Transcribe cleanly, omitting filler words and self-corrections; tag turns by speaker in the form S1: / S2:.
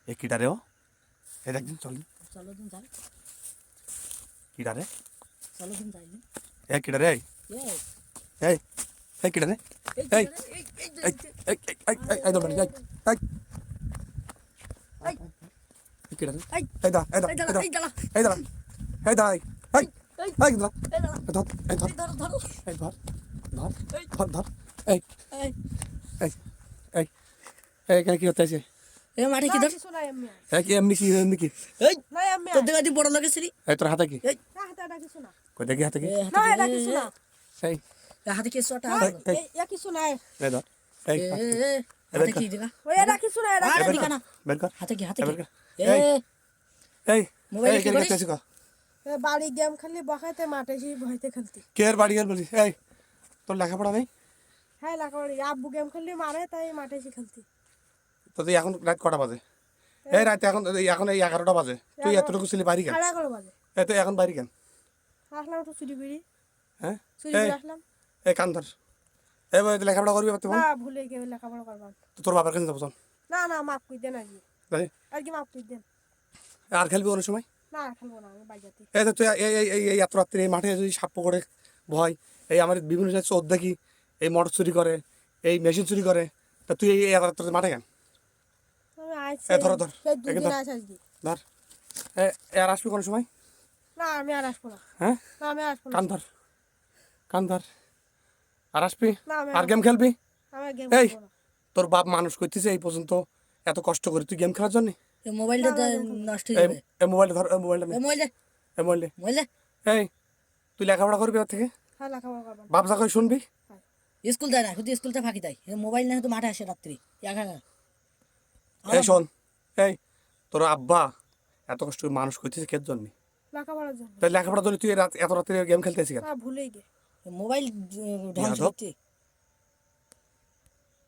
S1: এ কিডা রে ও এই একদিন চল
S2: চলো দিন যাই
S1: কিডা রে
S2: চলো দিন যাই
S1: এ কিডা রে এই এই কিডা রে এই এই এই এই দোকান যাই এই কিডা রে এই দা এই দা এই দা এই দা এই এই দা ধর এই ধর এই ধর ধর ধর এই এই এই এই কেন কি হচ্ছে
S2: এ মাঠে কি ধর
S1: এই কি এমনি কি
S2: এই তোর দেখা দি বড় লাগেছিলি
S1: এই তোর হাতে কি
S2: এই
S3: হাতে কিছু না
S1: কই দেখি হাতে কি
S3: না এটা কিছু না
S1: এই
S2: হাতে কি সোটা
S3: এ কিছু নাই
S1: এই ধর এই
S2: হাতে কি দেখা
S3: ওই এটা কিছু না এটা
S2: আরে দিকা না
S1: বের কর
S2: হাতে কি
S1: বের কর
S2: এ
S1: এই
S2: মোবাইল
S1: এই
S2: কি
S1: কেন
S2: করিস
S1: করতেছিস
S3: বাড়ি গেম খেলি বকাইতে মাঠে এসে ভয়তে খেলতি
S1: কে আর বাড়ি গেল বলিস এই তোর লেখাপড়া নেই
S3: হ্যাঁ লাগাবি আব্বু গেম খেললি মারে তাই মাঠে এসে খেলতি
S1: তো তুই এখন রাত কটা বাজে এই রাতে এখন এখন এই 11টা বাজে তুই এতটুকু ছিলি বাড়ি কেন
S3: খেলা করে বাজে
S1: এই তুই এখন বাড়ি কেন
S3: আসলাম একটু চুরি করি
S1: হ্যাঁ
S3: চুরি
S1: এই
S3: করে আসলাম
S1: এই কান ধর এই বই লেখাপড়া করবি তুই
S3: না ভুলে গিয়ে লেখাপড়া করবাম
S1: তো তোর বাবার কাছে যাবো চল
S3: না না মাফ করে দেন আজকে
S1: তাই
S3: আজকে মাফ করে দেন
S1: আর খেলবি কোনো সময়
S3: না আর খেলবো না আমি বাড়ি যাতে
S1: এই তো তুই এই এই এই এত রাত্রে এই মাঠে যদি সাপ করে ভয় এই আমার বিভিন্ন জায়গায় চোর দেখি এই মোটর চুরি করে এই মেশিন চুরি করে তা তুই এই এত রাত্রে মাঠে কেন
S3: আমি আইছি
S1: এই ধর ধর
S3: সেই
S1: একে
S3: দুদিন
S1: ধর
S3: আছে আজকে
S1: ধর আর আসবি কোনো সময়
S3: না আমি আর আসবো না
S1: হ্যাঁ
S3: না আমি আসবো না
S1: কান ধর কান ধর আর আসবি
S3: না আমি
S1: আর গেম খেলবি
S3: আমি গেম
S1: এই
S3: খেলবো না
S1: তোর বাপ মানুষ করতেছে এই পর্যন্ত এত কষ্ট করে তুই গেম খেলার জন্য
S2: এই মোবাইলটা নষ্ট হয়ে
S1: এই
S2: যাবে
S1: এই মোবাইলটা ধর এই মোবাইলটা নে
S2: এই মোবাইল
S1: এই মোবাইল
S2: মোবাইল
S1: এই তুই লেখাপড়া করবি ওর থেকে
S3: হ্যাঁ লেখাপড়া করবাম
S1: বাপ যা করে শুনবি
S2: স্কুল দেয় না শুধু স্কুলটা ফাঁকি দেয় মোবাইল না তো মাঠে আসে রাত্রি একা
S1: এই শোন এই তোর আব্বা এত কষ্ট করে মানুষ করতেছে কের জন্য
S3: লেখাপড়ার জন্য
S1: তাই লেখাপড়ার জন্য তুই এত রাত্রে গেম খেলতেছিস কেন
S3: না ভুলেই গে
S2: মোবাইল ধ্বংস
S1: যাদব।
S2: করতে